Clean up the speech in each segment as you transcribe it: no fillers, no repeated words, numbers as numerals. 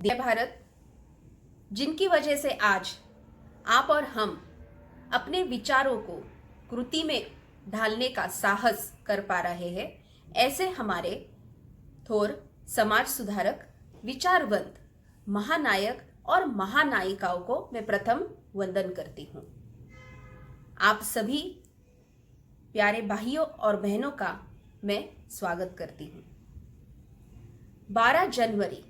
जय भारत। जिनकी वजह से आज आप और हम अपने विचारों को कृति में ढालने का साहस कर पा रहे हैं, ऐसे हमारे थोर समाज सुधारक, विचारवंत, महानायक और महानायिकाओं को मैं प्रथम वंदन करती हूँ। आप सभी प्यारे भाइयों और बहनों का मैं स्वागत करती हूँ। 12 जनवरी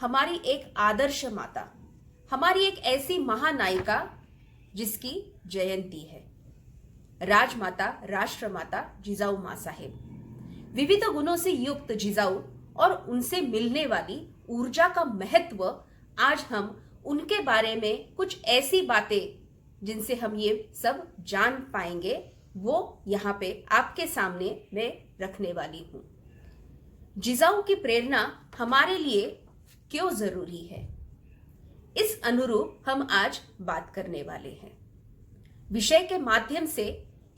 हमारी एक आदर्श माता, हमारी एक ऐसी महानायिका जिसकी जयंती है, राजमाता, राष्ट्रमाता जिजाऊ मां साहेब। विविध गुणों से युक्त जिजाऊ और उनसे मिलने वाली ऊर्जा का महत्व, आज हम उनके बारे में कुछ ऐसी बातें जिनसे हम ये सब जान पाएंगे, वो यहाँ पे आपके सामने मैं रखने वाली हूँ। जिजाऊ की प्रेरणा हमारे लिए क्यों जरूरी है, इस अनुरूप हम आज बात करने वाले हैं। विषय के माध्यम से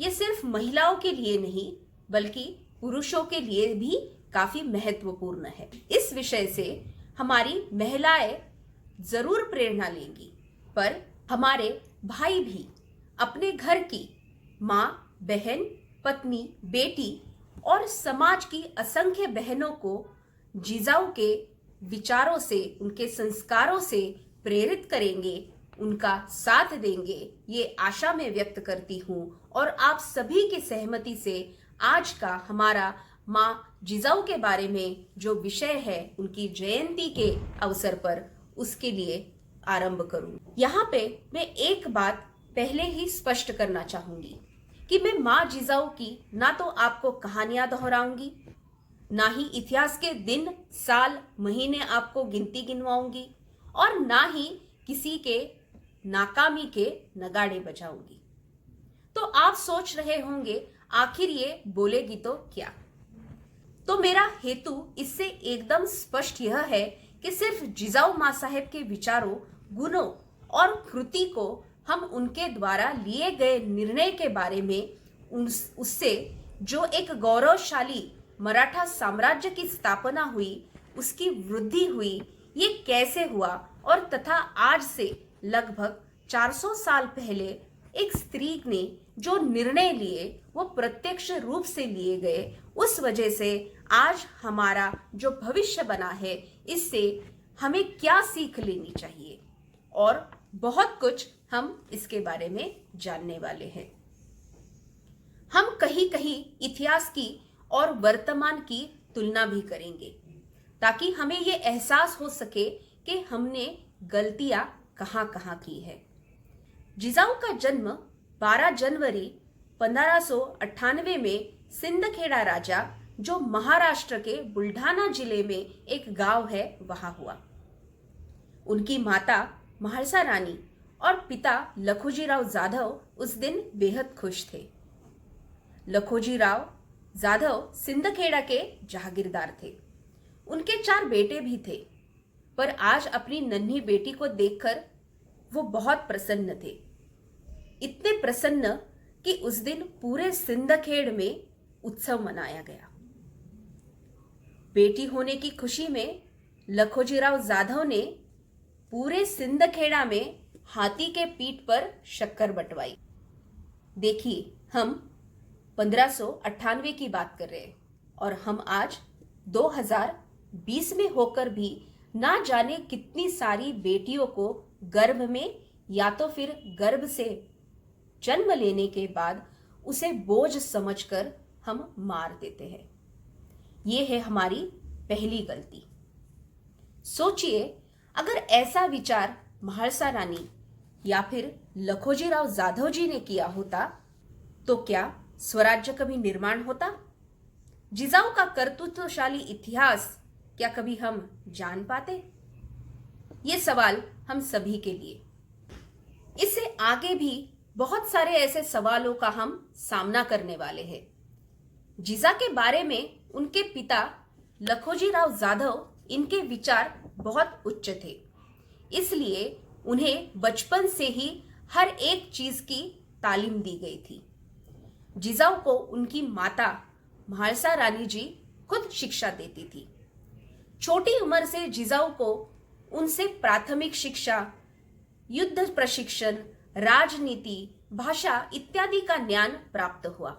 ये सिर्फ महिलाओं के लिए नहीं बल्कि पुरुषों के लिए भी काफी महत्वपूर्ण है। इस विषय से हमारी महिलाएं जरूर प्रेरणा लेंगी, पर हमारे भाई भी अपने घर की माँ, बहन, पत्नी, बेटी और समाज की असंख्य बहनों को जिजाऊ के विचारों से, उनके संस्कारों से प्रेरित करेंगे, उनका साथ देंगे, ये आशा मैं व्यक्त करती हूँ। और आप सभी की सहमति से आज का हमारा माँ जिजाऊ के बारे में जो विषय है, उनकी जयंती के अवसर पर, उसके लिए आरंभ करूँ। यहाँ पे मैं एक बात पहले ही स्पष्ट करना चाहूंगी कि मैं माँ जिजाऊ की ना तो आपको कहानियां दोहराऊंगी, ना ही इतिहास के दिन, साल, महीने आपको गिनती गिनवाऊंगी, और ना ही किसी के नाकामी के नगाड़े बजाऊंगी। तो आप सोच रहे होंगे आखिर ये बोलेगी तो क्या? तो मेरा हेतु इससे एकदम स्पष्ट यह है कि सिर्फ जिजाऊ मां साहेब के विचारों, गुणों और कृति को हम उनके द्वारा लिए गए निर्णय के बारे में, उससे जो एक गौरवशाली मराठा साम्राज्य की स्थापना हुई, उसकी वृद्धि हुई, ये कैसे हुआ, और तथा आज से लगभग 400 साल पहले एक स्त्री ने जो निर्णय लिए वो प्रत्यक्ष रूप से लिए गए, उस वजह से आज हमारा जो भविष्य बना है, इससे हमें क्या सीख लेनी चाहिए, और बहुत कुछ हम इसके बारे में जानने वाले हैं। हम कहीं कहीं इतिहास की और वर्तमान की तुलना भी करेंगे, ताकि हमें ये एहसास हो सके कि हमने गलतियां कहां कहां की है। जिजाऊ का जन्म 12 जनवरी 1598 में सिंदखेड़ा राजा, जो महाराष्ट्र के बुल्ढाना जिले में एक गांव है, वहां हुआ। उनकी माता महालसा रानी और पिता लखोजीराव जाधव उस दिन बेहद खुश थे। लखोजीराव जाधव सिंदखेड़ा के जागीरदार थे। उनके 4 बेटे भी थे, पर आज अपनी नन्ही बेटी को देखकर वो बहुत प्रसन्न थे। इतने प्रसन्न कि उस दिन पूरे सिंदखेड़ में उत्सव मनाया गया। बेटी होने की खुशी में लखोजीराव जाधव ने पूरे सिंदखेड़ा में हाथी के पीठ पर शक्कर बंटवाई। देखिए, हम 1598 की बात कर रहे हैं और हम आज 2020 में होकर भी ना जाने कितनी सारी बेटियों को गर्भ में या तो फिर गर्भ से जन्म लेने के बाद उसे बोझ समझकर हम मार देते हैं। ये है हमारी पहली गलती। सोचिए, अगर ऐसा विचार महालसा रानी या फिर लखोजीराव जाधव जी ने किया होता तो क्या स्वराज्य कभी निर्माण होता? जिजाऊ का कर्तृत्वशाली इतिहास क्या कभी हम जान पाते? ये सवाल हम सभी के लिए। इससे आगे भी बहुत सारे ऐसे सवालों का हम सामना करने वाले हैं। जिजा के बारे में उनके पिता लखोजीराव जाधव, इनके विचार बहुत उच्च थे, इसलिए उन्हें बचपन से ही हर एक चीज की तालीम दी गई थी। जिजाऊ को उनकी माता महालसा रानी जी खुद शिक्षा देती थी। छोटी उम्र से जिजाऊ को उनसे प्राथमिक शिक्षा, युद्ध प्रशिक्षण, राजनीति, भाषा इत्यादि का ज्ञान प्राप्त हुआ।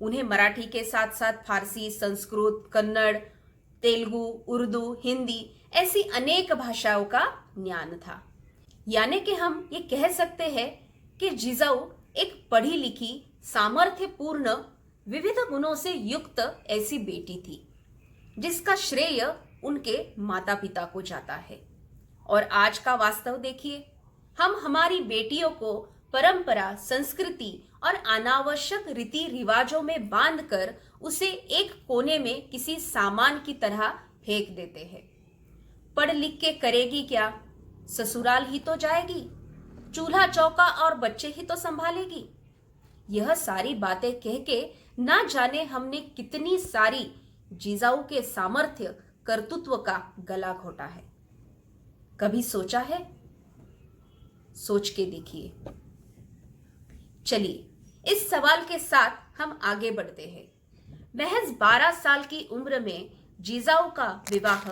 उन्हें मराठी के साथ साथ फारसी, संस्कृत, कन्नड़, तेलुगु, उर्दू, हिंदी ऐसी अनेक भाषाओं का ज्ञान था। यानी कि हम ये कह सकते हैं कि जिजाऊ एक पढ़ी लिखी, सामर्थ्यपूर्ण, विविध गुणों से युक्त ऐसी बेटी थी जिसका श्रेय उनके माता पिता को जाता है। और आज का वास्तव देखिए, हम हमारी बेटियों को परंपरा, संस्कृति और अनावश्यक रीति रिवाजों में बांधकर उसे एक कोने में किसी सामान की तरह फेंक देते हैं। पढ़ लिख के करेगी क्या? ससुराल ही तो जाएगी, चूल्हा चौका और बच्चे ही तो संभालेगी। यह सारी बातें कह के ना जाने हमने कितनी सारी जिजाऊ के सामर्थ्य, कर्तृत्व का गला घोटा है। कभी सोचा है? सोच के देखिए। चलिए इस सवाल के साथ हम आगे बढ़ते हैं। महज 12 साल की उम्र में जिजाऊ का विवाह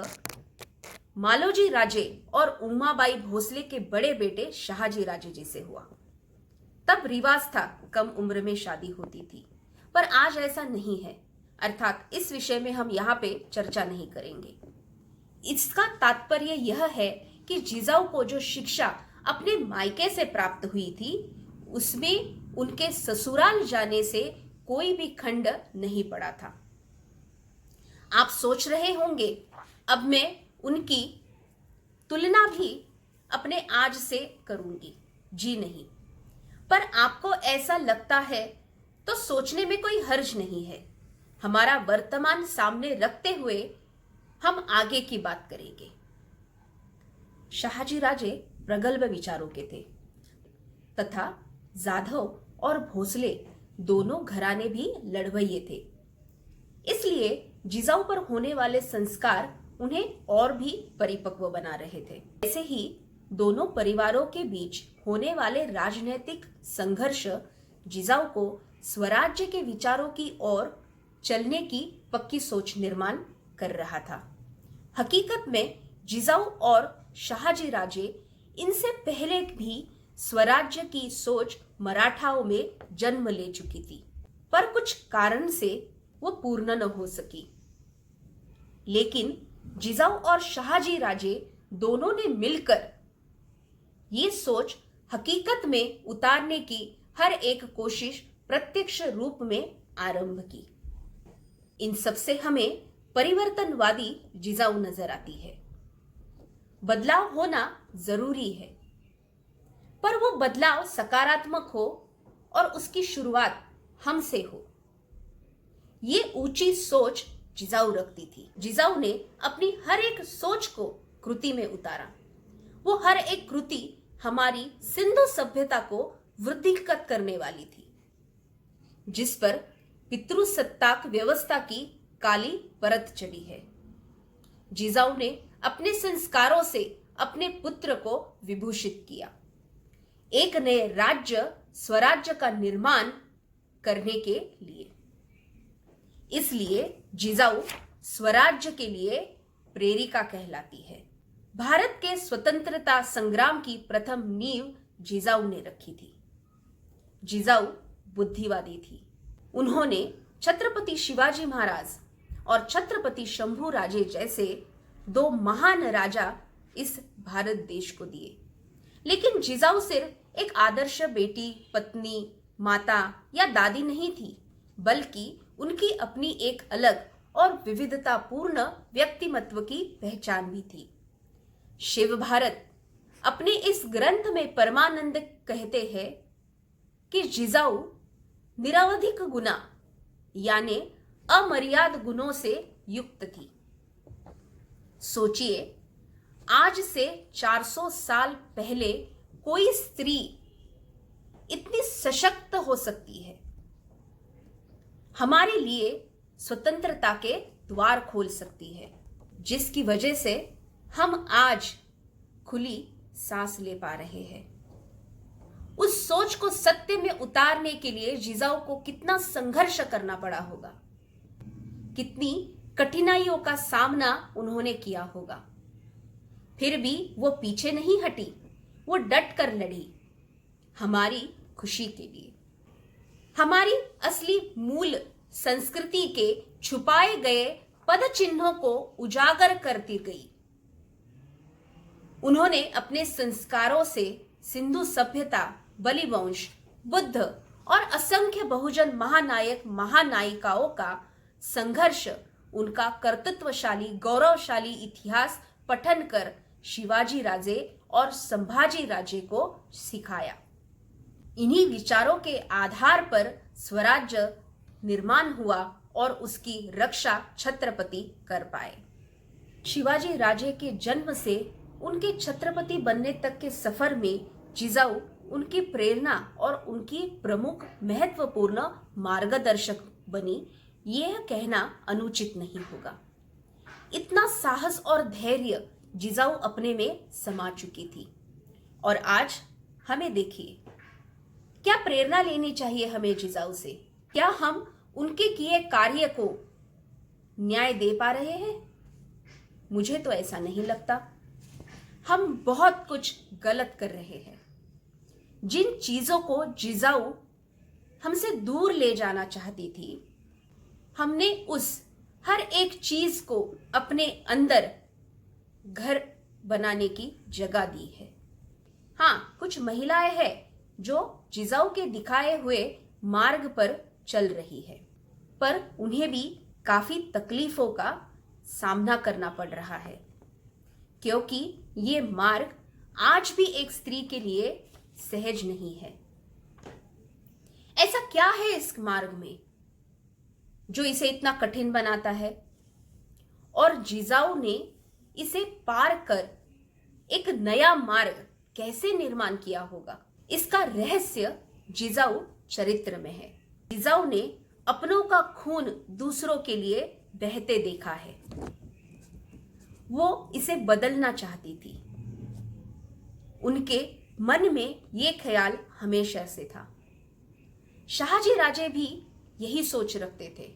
मालोजी राजे और उमाबाई भोसले के बड़े बेटे शाहजी राजे जी से हुआ। तब रिवाज था कम उम्र में शादी होती थी, पर आज ऐसा नहीं है। अर्थात इस विषय में हम यहाँ पे चर्चा नहीं करेंगे। इसका तात्पर्य यह है कि जिजाऊ को जो शिक्षा अपने मायके से प्राप्त हुई थी, उसमें उनके ससुराल जाने से कोई भी खंड नहीं पड़ा था। आप सोच रहे होंगे अब मैं उनकी तुलना भी अपने आज से करूंगी। जी नहीं, पर आपको ऐसा लगता है तो सोचने में कोई हर्ज नहीं है। हमारा वर्तमान सामने रखते हुए हम आगे की बात करेंगे। शाहजी राजे प्रगल्भ विचारों के थे तथा जाधव और भोसले दोनों घराने भी लड़वैये थे। इसलिए जिजाऊ पर होने वाले संस्कार उन्हें और भी परिपक्व बना रहे थे। ऐसे ही दोनों परिवारों के बीच होने वाले राजनीतिक संघर्ष जिजाऊ को स्वराज्य के विचारों की ओर चलने की पक्की सोच निर्माण कर रहा था। हकीकत में जिजाऊ और शाहजी राजे इनसे पहले भी स्वराज्य की सोच मराठाओं में जन्म ले चुकी थी, पर कुछ कारण से वो पूर्ण न हो सकी। लेकिन जिजाऊ और शाहजी राजे दोनों ने मिलकर ये सोच हकीकत में उतारने की हर एक कोशिश प्रत्यक्ष रूप में आरंभ की। इन सब से हमें परिवर्तनवादी जिजाऊ नजर आती है। बदलाव होना जरूरी है, पर वो बदलाव सकारात्मक हो और उसकी शुरुआत हमसे हो। ये ऊंची सोच जिजाऊ रखती थी। जिजाऊ ने अपनी हर एक सोच को कृति में उतारा। वो हर एक कृति हमारी सिंधु सभ्यता को वृद्धिगत करने वाली थी, जिस पर पितृसत्ताक व्यवस्था की काली परत चढ़ी है। जिजाऊ ने अपने संस्कारों से अपने पुत्र को विभूषित किया, एक नए राज्य स्वराज्य का निर्माण करने के लिए। इसलिए जिजाऊ स्वराज्य के लिए प्रेरिका कहलाती है। भारत के स्वतंत्रता संग्राम की प्रथम नींव जिजाऊ ने रखी थी। जिजाऊ बुद्धिवादी थी। उन्होंने छत्रपति शिवाजी महाराज और छत्रपति शंभू राजे जैसे दो महान राजा इस भारत देश को दिए। लेकिन जिजाऊ सिर्फ एक आदर्श बेटी, पत्नी, माता या दादी नहीं थी, बल्कि उनकी अपनी एक अलग और विविधतापूर्ण व्यक्तिमत्व की पहचान भी थी। शिव भारत अपने इस ग्रंथ में परमानंद कहते हैं कि जिजाऊ निरवधिक गुना यानी अमर्याद गुणों से युक्त थी। सोचिए, आज से 400 साल पहले कोई स्त्री इतनी सशक्त हो सकती है, हमारे लिए स्वतंत्रता के द्वार खोल सकती है, जिसकी वजह से हम आज खुली सांस ले पा रहे हैं। उस सोच को सत्य में उतारने के लिए जिजाऊ को कितना संघर्ष करना पड़ा होगा, कितनी कठिनाइयों का सामना उन्होंने किया होगा, फिर भी वो पीछे नहीं हटी, वो डट कर लड़ी हमारी खुशी के लिए। हमारी असली मूल संस्कृति के छुपाए गए पद चिन्हों को उजागर करती गई। उन्होंने अपने संस्कारों से सिंधु सभ्यता, बलिवंश, बुद्ध और असंख्य बहुजन महानायक महानायिकाओं का संघर्ष, उनका कर्तृत्वशाली गौरवशाली इतिहास पठन कर शिवाजी राजे और संभाजी राजे को सिखाया। इन्हीं विचारों के आधार पर स्वराज्य निर्माण हुआ और उसकी रक्षा छत्रपति कर पाए। शिवाजी राजे के जन्म से उनके छत्रपति बनने तक के सफर में जिजाऊ उनकी प्रेरणा और उनकी प्रमुख महत्वपूर्ण मार्गदर्शक बनी, यह कहना अनुचित नहीं होगा। इतना साहस और धैर्य जिजाऊ अपने में समा चुकी थी। और आज हमें देखिए, क्या प्रेरणा लेनी चाहिए हमें जिजाऊ से? क्या हम उनके किए कार्य को न्याय दे पा रहे हैं? मुझे तो ऐसा नहीं लगता। हम बहुत कुछ गलत कर रहे हैं। जिन चीजों को जिजाऊ हमसे दूर ले जाना चाहती थी, हमने उस हर एक चीज को अपने अंदर घर बनाने की जगह दी है। हाँ, कुछ महिलाएं हैं जो जिजाऊ के दिखाए हुए मार्ग पर चल रही है, पर उन्हें भी काफी तकलीफों का सामना करना पड़ रहा है, क्योंकि ये मार्ग आज भी एक स्त्री के लिए सहज नहीं है। ऐसा क्या है इस मार्ग में जो इसे इतना कठिन बनाता है? और जिजाऊ ने इसे पार कर एक नया मार्ग कैसे निर्माण किया होगा, इसका रहस्य जिजाऊ चरित्र में है। जिजाऊ ने अपनों का खून दूसरों के लिए बहते देखा है। वो इसे बदलना चाहती थी। उनके मन में ये ख्याल हमेशा से था। शाहजी राजे भी यही सोच रखते थे।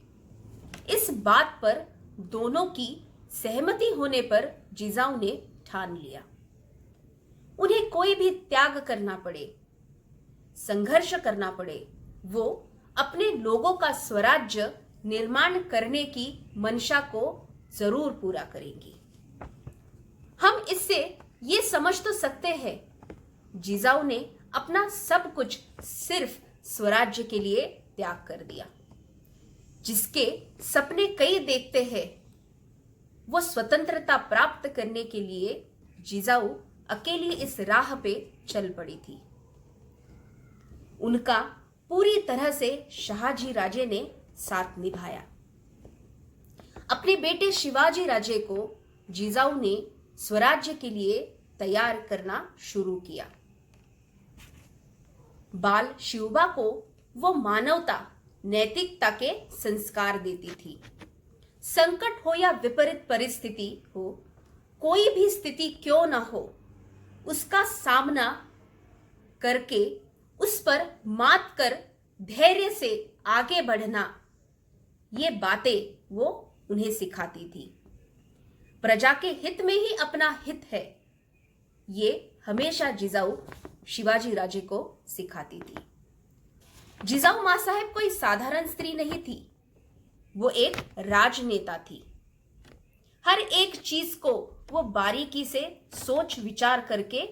इस बात पर दोनों की सहमति होने पर जिजाऊ ने ठान लिया, उन्हें कोई भी त्याग करना पड़े, संघर्ष करना पड़े, वो अपने लोगों का स्वराज्य निर्माण करने की मंशा को जरूर पूरा करेंगी। हम इससे ये समझ तो सकते हैं, जिजाऊ ने अपना सब कुछ सिर्फ स्वराज्य के लिए त्याग कर दिया। जिसके सपने कई देखते हैं, वो स्वतंत्रता प्राप्त करने के लिए जिजाऊ अकेली इस राह पे चल पड़ी थी। उनका पूरी तरह से शाहजी राजे ने साथ निभाया। अपने बेटे शिवाजी राजे को जिजाऊ ने स्वराज्य के लिए तैयार करना शुरू किया। बाल शिवबा को वो मानवता, नैतिकता के संस्कार देती थी। संकट हो या विपरीत परिस्थिति हो, कोई भी स्थिति क्यों ना हो, उसका सामना करके उस पर मात कर धैर्य से आगे बढ़ना, ये बातें वो उन्हें सिखाती थी। प्रजा के हित में ही अपना हित है, ये हमेशा जिजाऊ शिवाजी राजे को सिखाती थी। जिजाऊ मां साहेब कोई साधारण स्त्री नहीं थी, वो एक राजनेता थी। हर एक चीज को वो बारीकी से सोच विचार करके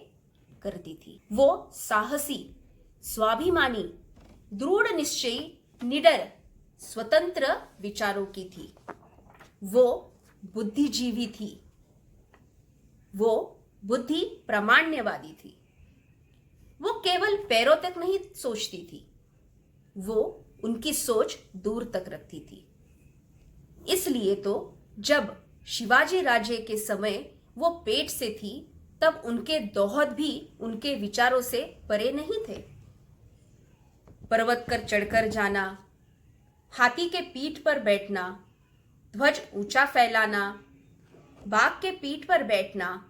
करती थी। वो साहसी, स्वाभिमानी, दृढ़ निश्चयी, निडर, स्वतंत्र विचारों की थी। वो बुद्धिजीवी थी। वो बुद्धि प्रामाण्यवादी थी। वो केवल पैरों तक नहीं सोचती थी, वो उनकी सोच दूर तक रखती थी। इसलिए तो जब शिवाजी राजे के समय वो पेट से थी, तब उनके दोहद भी उनके विचारों से परे नहीं थे। पर्वत कर चढ़कर जाना, हाथी के पीठ पर बैठना, ध्वज ऊंचा फैलाना, बाघ के पीठ पर बैठना,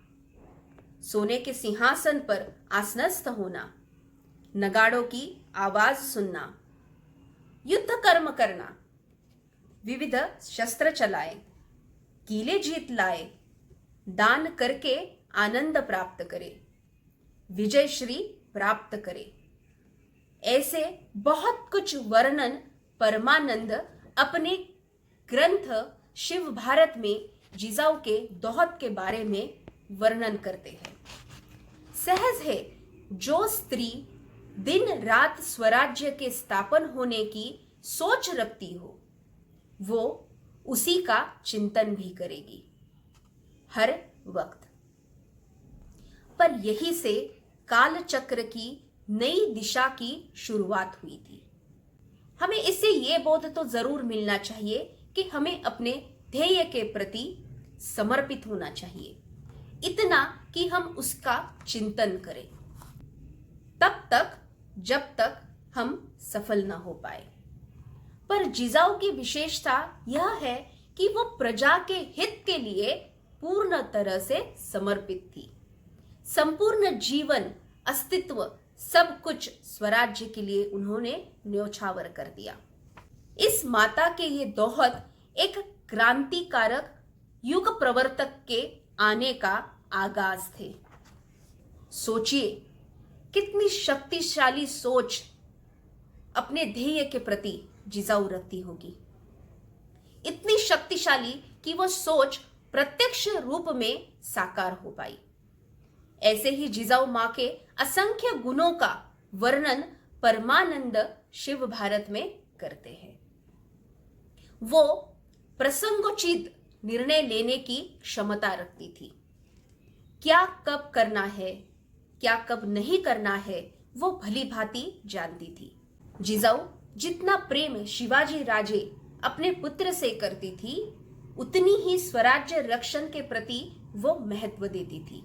सोने के सिंहासन पर आसनस्थ होना, नगाड़ों की आवाज सुनना, युद्ध कर्म करना, विविध शस्त्र चलाए, किले जीत लाए, दान करके आनंद प्राप्त करे, विजय श्री प्राप्त करे। ऐसे बहुत कुछ वर्णन परमानंद अपने ग्रंथ शिव भारत में जिजाऊ के दोहत के बारे में वर्णन करते हैं। सहज है जो स्त्री दिन रात स्वराज्य के स्थापन होने की सोच रखती हो, वो उसी का चिंतन भी करेगी हर वक्त। पर यही से काल चक्र की नई दिशा की शुरुआत हुई थी। हमें इससे ये बोध तो जरूर मिलना चाहिए कि हमें अपने ध्येय के प्रति समर्पित होना चाहिए, इतना कि हम उसका चिंतन करें, तब तक जब तक हम सफल ना हो पाए। पर जिजाऊ की विशेषता यह है कि वो प्रजा के हित के लिए पूर्ण तरह से समर्पित थी। संपूर्ण जीवन, अस्तित्व, सब कुछ स्वराज्य के लिए उन्होंने न्योछावर कर दिया। इस माता के ये दोहत एक क्रांतिकारक युग प्रवर्तक के आने का आगाज थे। सोचिए कितनी शक्तिशाली सोच अपने ध्येय के प्रति जिजाऊ रखती होगी। इतनी शक्तिशाली कि वो सोच प्रत्यक्ष रूप में साकार हो पाई। ऐसे ही जिजाऊ मां के असंख्य गुणों का वर्णन परमानंद शिव भारत में करते हैं। वो प्रसंगोचित निर्णय लेने की क्षमता रखती थी। क्या कब करना है, क्या कब नहीं करना है, वो भली भांति जानती थी। जिजाऊ जितना प्रेम शिवाजी राजे अपने पुत्र से करती थी, उतनी ही स्वराज्य रक्षण के प्रति वो महत्व देती थी।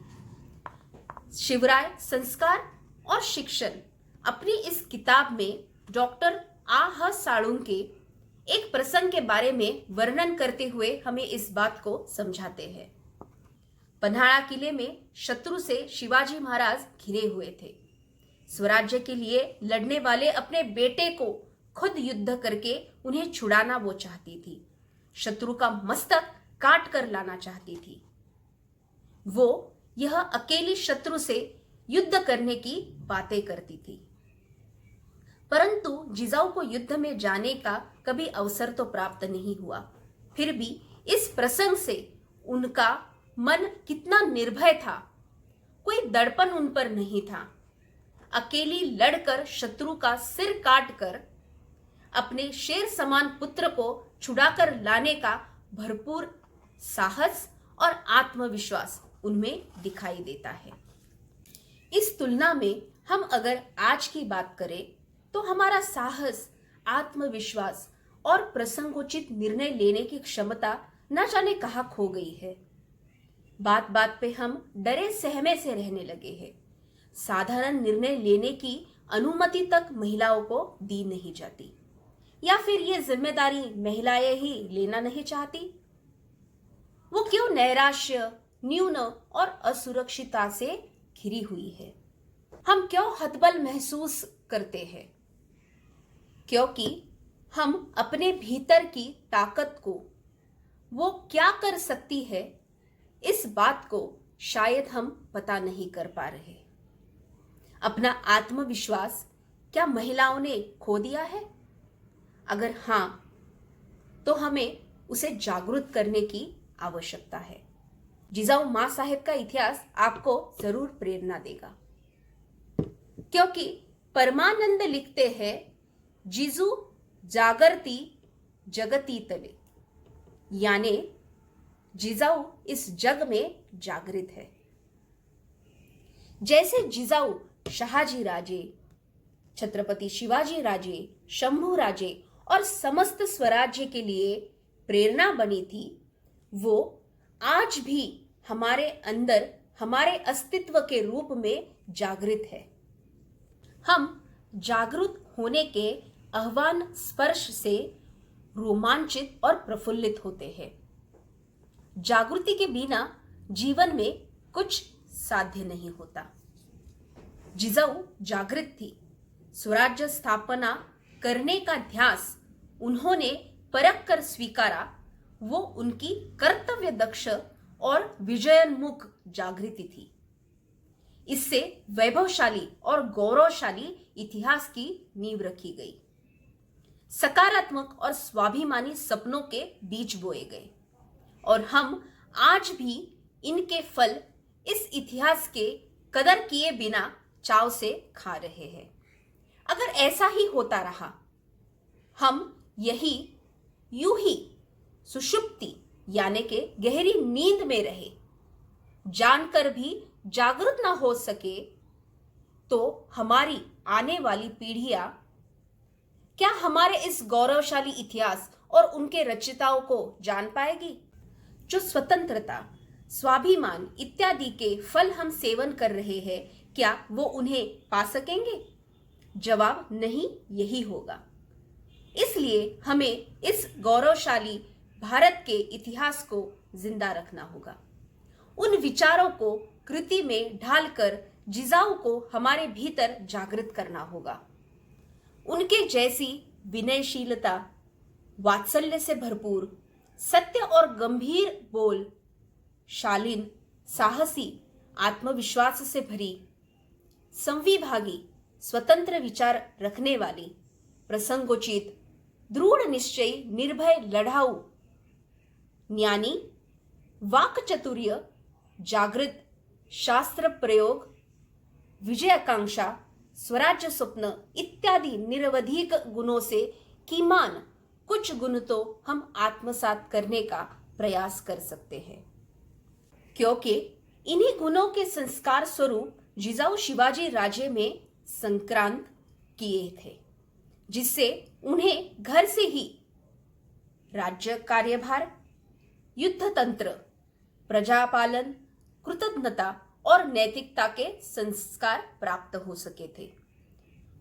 शिवराय संस्कार और शिक्षण अपनी इस किताब में डॉक्टर आह साळुंके एक प्रसंग के बारे में वर्णन करते हुए हमें इस बात को समझाते हैं। पन्हाड़ा किले में शत्रु से शिवाजी महाराज घिरे हुए थे। स्वराज्य के लिए लड़ने वाले अपने बेटे को खुद युद्ध करके उन्हें छुड़ाना वो चाहती थी। शत्रु का मस्तक काट कर लाना चाहती थी। वो यह अकेली शत्रु से युद्ध करने की बातें करती थी। परंतु जिजाऊ को युद्ध में जाने का कभी अवसर तो प्राप्त नहीं हुआ। फिर भी इस प्रसंग से उनका मन कितना निर्भय था, कोई दर्पण उन पर नहीं था। अकेली लड़कर शत्रु का सिर काट कर अपने शेर समान पुत्र को छुड़ाकर लाने का भरपूर साहस और आत्मविश्वास उनमें दिखाई देता है। इस तुलना में हम अगर आज की बात करें तो हमारा साहस, आत्मविश्वास और प्रसंगोचित निर्णय लेने की क्षमता न जाने कहाँ खो गई है। बात बात पे हम डरे सहमे से रहने लगे हैं। साधारण निर्णय लेने की अनुमति तक महिलाओं को दी नहीं जाती, या फिर ये जिम्मेदारी महिलाएं ही लेना नहीं चाहती। वो क्यों नैराश्य, न्यून और असुरक्षितता से घिरी हुई है? हम क्यों हतबल महसूस करते हैं? क्योंकि हम अपने भीतर की ताकत को वो क्या कर सकती है, इस बात को शायद हम पता नहीं कर पा रहे। अपना आत्मविश्वास क्या महिलाओं ने खो दिया है? अगर हाँ, तो हमें उसे जागरूक करने की आवश्यकता है। जिजाऊ मां साहेब का इतिहास आपको जरूर प्रेरणा देगा, क्योंकि परमानंद लिखते हैं, जिजू जागरती जगती तले, यानी जिजाऊ इस जग में जागृत है। जैसे जिजाऊ शहाजी राजे, छत्रपति शिवाजी राजे, शंभू राजे और समस्त स्वराज्य के लिए प्रेरणा बनी थी, वो आज भी हमारे अंदर हमारे अस्तित्व के रूप में जागृत है। हम जागरूक होने के आह्वान स्पर्श से रोमांचित और प्रफुल्लित होते हैं। जागृति के बिना जीवन में कुछ साध्य नहीं होता। जिजाऊ जागृत थी। स्वराज्य स्थापना करने का ध्यास उन्होंने परख कर स्वीकारा। वो उनकी कर्तव्य दक्ष और विजयोन्मुख जागृति थी। इससे वैभवशाली और गौरवशाली इतिहास की नींव रखी गई। सकारात्मक और स्वाभिमानी सपनों के बीज बोए गए और हम आज भी इनके फल इस इतिहास के कदर किए बिना चाव से खा रहे हैं। अगर ऐसा ही होता रहा, हम यूं ही सुषुप्ति यानी के गहरी नींद में रहे, जानकर भी जागृत ना हो सके, तो हमारी आने वाली पीढ़ियां क्या हमारे इस गौरवशाली इतिहास और उनके रचयिताओं को जान पाएगी? जो स्वतंत्रता, स्वाभिमान इत्यादि के फल हम सेवन कर रहे हैं, क्या वो उन्हें पा सकेंगे? जवाब नहीं, यही होगा। इसलिए हमें इस गौरवशाली भारत के इतिहास को जिंदा रखना होगा। उन विचारों को कृति में ढालकर जिजाऊ को हमारे भीतर जागृत करना होगा। उनके जैसी विनयशीलता, वात्सल्य से भरपूर, सत्य और गंभीर बोल, शालीन, साहसी, आत्मविश्वास से भरी, संविभागी, स्वतंत्र विचार रखने वाली, प्रसंगोचित, दृढ़ निश्चयी, निर्भय, लड़ाऊ, ज्ञानी, वाक चातुर्य, जागृत, शास्त्र प्रयोग, विजयाकांक्षा, स्वराज्य स्वप्न इत्यादि निरवधिक गुणों से किमान कुछ गुण तो हम आत्मसात करने का प्रयास कर सकते हैं, क्योंकि इन्हीं गुणों के संस्कार स्वरूप जिजाऊ शिवाजी राज्य में संक्रांत किए थे, जिससे उन्हें घर से ही राज्य कार्यभार, युद्ध तंत्र, प्रजापालन, कृतज्ञता और नैतिकता के संस्कार प्राप्त हो सके थे।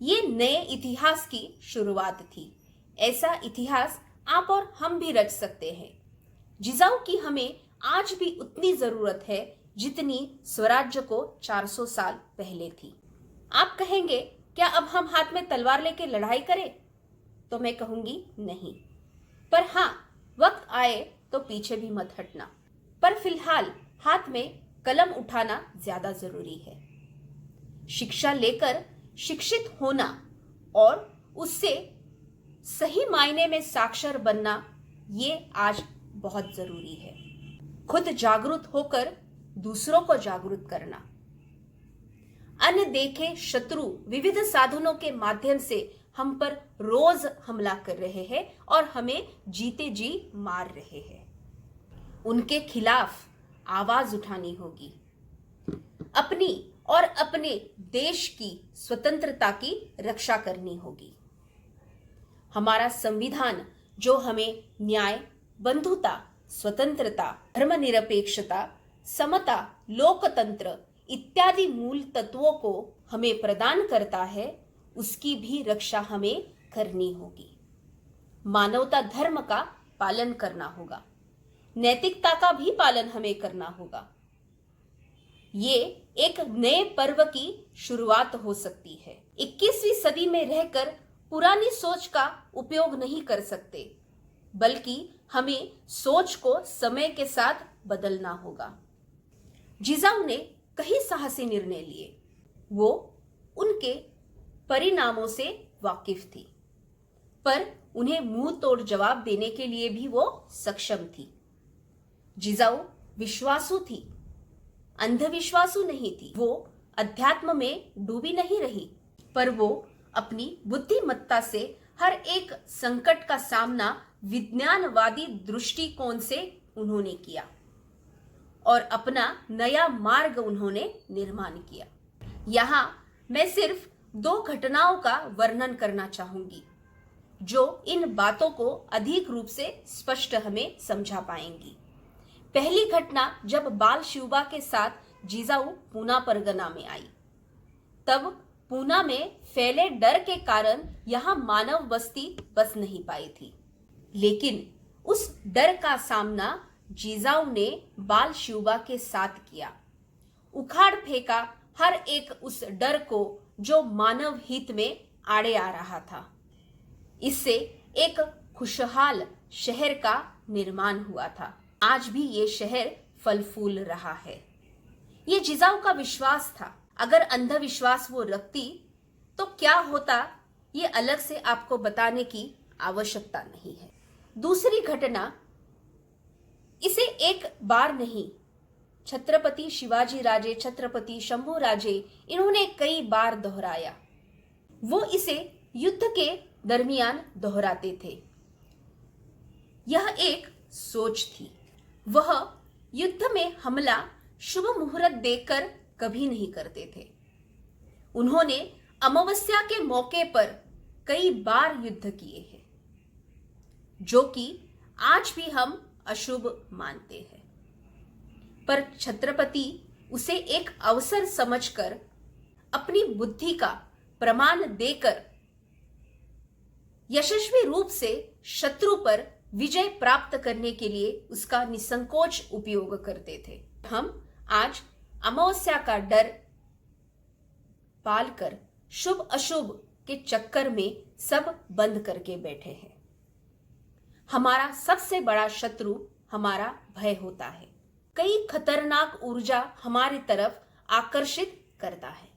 ये नए इतिहास की शुरुआत थी। ऐसा इतिहास आप और हम भी रच सकते हैं। जिजाऊ की हमें आज भी उतनी जरूरत है जितनी स्वराज्य को 400 साल पहले थी। आप कहेंगे, क्या अब हम हाथ में तलवार लेके लड़ाई करें? तो मैं कहूंगी नहीं, पर हाँ, वक्त आए तो पीछे भी मत हटना। पर फिलहाल हाथ में कलम उठाना ज्यादा जरूरी है। शिक्षा लेकर शिक्षित होना और उससे सही मायने में साक्षर बनना, ये आज बहुत जरूरी है। खुद जागरूक होकर दूसरों को जागरूक करना। अनदेखे शत्रु विविध साधनों के माध्यम से हम पर रोज हमला कर रहे हैं और हमें जीते जी मार रहे हैं। उनके खिलाफ आवाज उठानी होगी। अपनी और अपने देश की स्वतंत्रता की रक्षा करनी होगी। हमारा संविधान जो हमें न्याय, बंधुता, स्वतंत्रता, धर्मनिरपेक्षता, समता, लोकतंत्र इत्यादि मूल तत्वों को हमें प्रदान करता है, उसकी भी रक्षा हमें करनी होगी। मानवता धर्म का पालन करना होगा। नैतिकता का भी पालन हमें करना होगा। ये एक नए पर्व की शुरुआत हो सकती है। 21वीं सदी में रहकर पुरानी सोच का उपयोग नहीं कर सकते, बल्कि हमें सोच को समय के साथ बदलना होगा। जिजाऊ ने कई साहसी निर्णय लिए। वो उनके परिणामों से वाकिफ थी, पर उन्हें मुंह तोड़ जवाब देने के लिए भी वो सक्षम थी। जिजाऊ विश्वासु थी, अंधविश्वासु नहीं थी। वो अध्यात्म में डूबी नहीं रही, पर वो अपनी बुद्धिमत्ता से हर एक संकट का सामना विज्ञानवादी दृष्टिकोण से उन्होंने किया और अपना नया मार्ग उन्होंने निर्माण किया। यहाँ मैं सिर्फ 2 घटनाओं का वर्णन करना चाहूंगी, जो इन बातों को अधिक रूप से स्पष्ट हमें समझा पाएंगी। पहली घटना जब बाल शिवबा के साथ जिजाऊ पूना परगना में आई, तब पूना में फैले डर के कारण यहां मानव बस्ती बस नहीं पाई थी। लेकिन उस डर का सामना जिजाऊ ने बाल शिवबा के साथ किया। उखाड़ फेंका हर एक उस डर को जो मानव हित में आड़े आ रहा था। इससे एक खुशहाल शहर का निर्माण हुआ था। आज भी ये शहर फल फूल रहा है। ये जिजाऊ का विश्वास था। अगर अंधविश्वास वो रखती तो क्या होता, ये अलग से आपको बताने की आवश्यकता नहीं है। दूसरी घटना, इसे एक बार नहीं, छत्रपति शिवाजी राजे, छत्रपति शंभू राजे, इन्होंने कई बार दोहराया। वो इसे युद्ध के दरमियान दोहराते थे। यह एक सोच थी। वह युद्ध में हमला शुभ मुहूर्त देखकर कभी नहीं करते थे। उन्होंने अमावस्या के मौके पर कई बार युद्ध किए हैं, जो कि आज भी हम अशुभ मानते हैं। पर छत्रपति उसे एक अवसर समझकर अपनी बुद्धि का प्रमाण देकर यशस्वी रूप से शत्रु पर विजय प्राप्त करने के लिए उसका निसंकोच उपयोग करते थे। हम आज अमावस्या का डर पालकर शुभ अशुभ के चक्कर में सब बंद करके बैठे हैं। हमारा सबसे बड़ा शत्रु हमारा भय होता है। कई खतरनाक ऊर्जा हमारी तरफ आकर्षित करता है।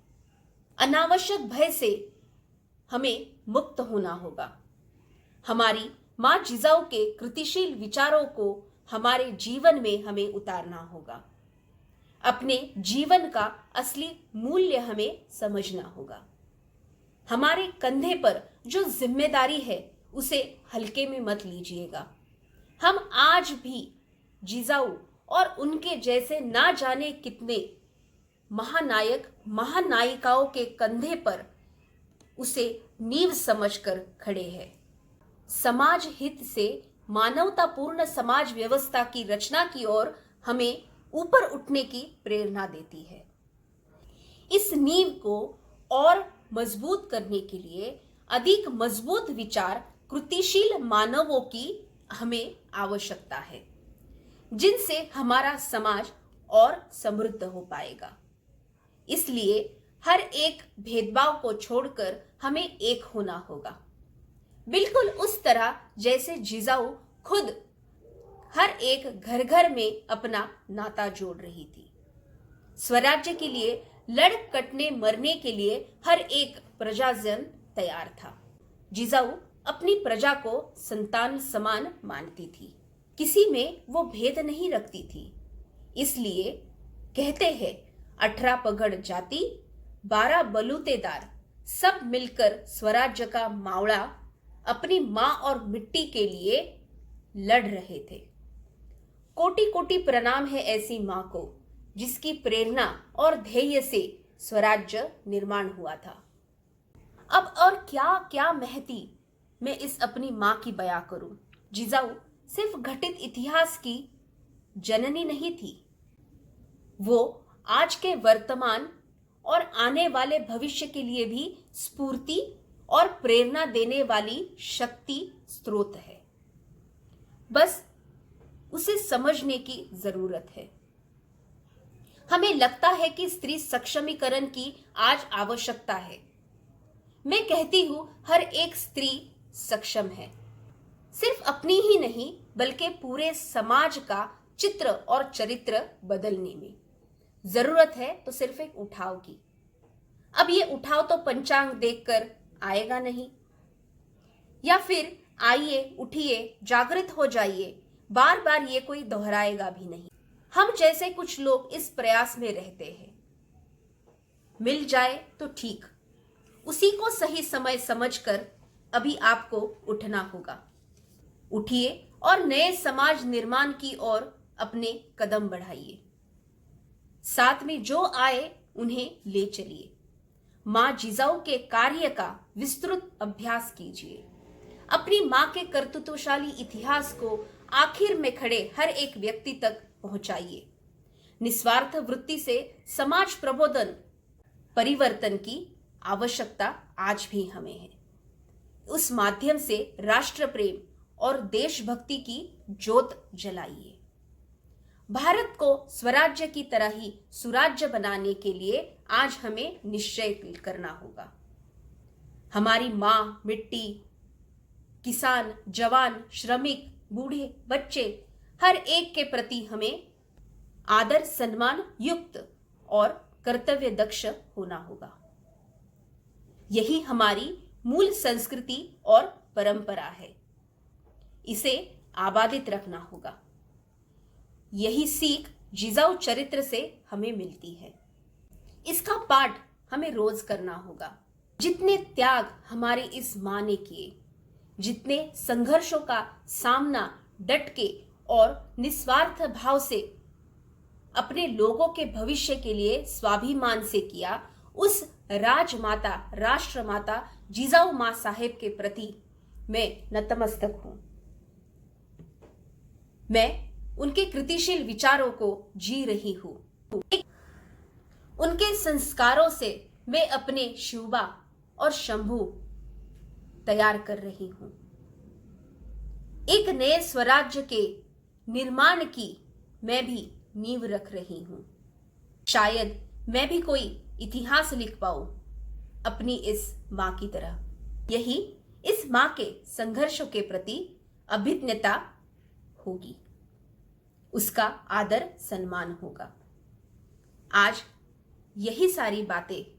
अनावश्यक भय से हमें मुक्त होना होगा। हमारी मां जिजाऊ के कृतिशील विचारों को हमारे जीवन में हमें उतारना होगा। अपने जीवन का असली मूल्य हमें समझना होगा। हमारे कंधे पर जो जिम्मेदारी है उसे हल्के में मत लीजिएगा। हम आज भी जिजाऊ और उनके जैसे ना जाने कितने महानायक महानायिकाओं के कंधे पर उसे नींव समझकर खड़े हैं। समाज हित से मानवतापूर्ण समाज व्यवस्था की रचना की ओर हमें ऊपर उठने की प्रेरणा देती है। इस नींव को और मजबूत करने के लिए अधिक मजबूत विचार, कृतिशील मानवों की हमें आवश्यकता है, जिनसे हमारा समाज और समृद्ध हो पाएगा। इसलिए हर एक भेदभाव को छोड़कर हमें एक होना होगा, बिल्कुल उस तरह जैसे जिजाऊ खुद हर एक घर घर में अपना नाता जोड़ रही थी। स्वराज्य के लिए लड़ कटने मरने के लिए हर एक प्रजाजन तैयार था। जिजाऊ अपनी प्रजा को संतान समान मानती थी। किसी में वो भेद नहीं रखती थी। इसलिए कहते हैं 18 पगड़ जाति 12 बलूतेदार, सब मिलकर स्वराज्य का मावड़ा अपनी मां और मिट्टी के लिए लड़ रहे थे। कोटि कोटि प्रणाम है ऐसी मां को जिसकी प्रेरणा और ध्येय से स्वराज्य निर्माण हुआ था। अब और क्या क्या महती मैं इस अपनी मां की बयां करूं। जिजाऊ सिर्फ घटित इतिहास की जननी नहीं थी, वो आज के वर्तमान और आने वाले भविष्य के लिए भी स्फूर्ति और प्रेरणा देने वाली शक्ति स्रोत है। बस उसे समझने की जरूरत है। हमें लगता है कि स्त्री सक्षमीकरण की आज आवश्यकता है। मैं कहती हूं हर एक स्त्री सक्षम है, सिर्फ अपनी ही नहीं बल्कि पूरे समाज का चित्र और चरित्र बदलने में। जरूरत है तो सिर्फ एक उठाव की। अब ये उठाव तो पंचांग देखकर आएगा नहीं, या फिर आइए उठिए जागृत हो जाइए, बार बार ये कोई दोहराएगा भी नहीं। हम जैसे कुछ लोग इस प्रयास में रहते हैं। मिल जाए तो ठीक, उसी को सही समय समझकर अभी आपको उठना होगा। उठिए और नए समाज निर्माण की ओर अपने कदम बढ़ाइए। साथ में जो आए उन्हें ले चलिए। मां जिजाऊ के कार्य का विस्तृत अभ्यास कीजिए। अपनी मां के कर्तृत्वशाली इतिहास को आखिर में खड़े हर एक व्यक्ति तक पहुंचाइए। निस्वार्थ वृत्ति से समाज प्रबोधन परिवर्तन की आवश्यकता आज भी हमें है। उस माध्यम से राष्ट्र प्रेम और देशभक्ति की ज्योत जलाइए। भारत को स्वराज्य की तरह ही सुराज्य बनाने के लिए आज हमें निश्चय करना होगा। हमारी मां, मिट्टी, किसान, जवान, श्रमिक बूढ़े, बच्चे, हर एक के प्रति हमें आदर सम्मान युक्त और कर्तव्य दक्ष होना होगा। यही हमारी मूल संस्कृति और परंपरा है। इसे आबादित रखना होगा। यही सीख जिजाऊ चरित्र से हमें मिलती है। इसका पाठ हमें रोज करना होगा। जितने त्याग हमारे इस मां ने किए, जितने संघर्षों का सामना डट के और निस्वार्थ भाव से अपने लोगों के भविष्य के लिए स्वाभिमान से किया, उस राजमाता, राष्ट्रमाता जिजाऊ मां साहेब के प्रति मैं नतमस्तक हूं। मैं उनके कृतिशील विचारों को जी रही हूं। उनके संस्कारों से मैं अपने शिवबा और शंभू तैयार कर रही हूं। एक नए स्वराज्य के निर्माण की मैं भी नींव रख रही हूं। शायद मैं भी कोई इतिहास लिख पाऊं अपनी इस मां की तरह। यही इस मां के संघर्षों के प्रति अभिज्ञता होगी, उसका आदर सम्मान होगा। आज यही सारी बातें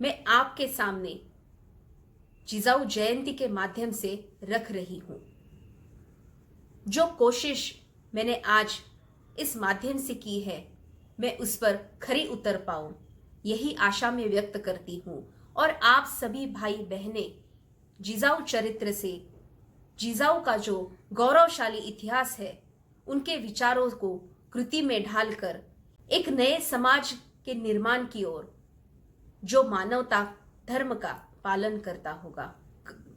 मैं आपके सामने जिजाऊ जयंती के माध्यम से रख रही हूं। जो कोशिश मैंने आज इस माध्यम से की है, मैं उस पर खरी उतर पाऊं, यही आशा में व्यक्त करती हूं। और आप सभी भाई बहनें जिजाऊ चरित्र से, जिजाऊ का जो गौरवशाली इतिहास है, उनके विचारों को कृति में ढालकर एक नए समाज के निर्माण की ओर, जो मानवता धर्म का पालन करता होगा,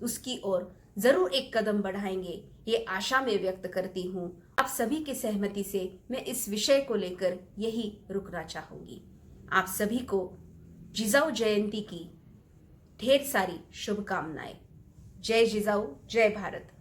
उसकी ओर जरूर एक कदम बढ़ाएंगे, ये आशा में व्यक्त करती हूं। आप सभी की सहमति से मैं इस विषय को लेकर यही रुकना चाहूंगी। आप सभी को जिजाऊ जयंती की ढेर सारी शुभकामनाएं। जय जिजाऊ, जय भारत।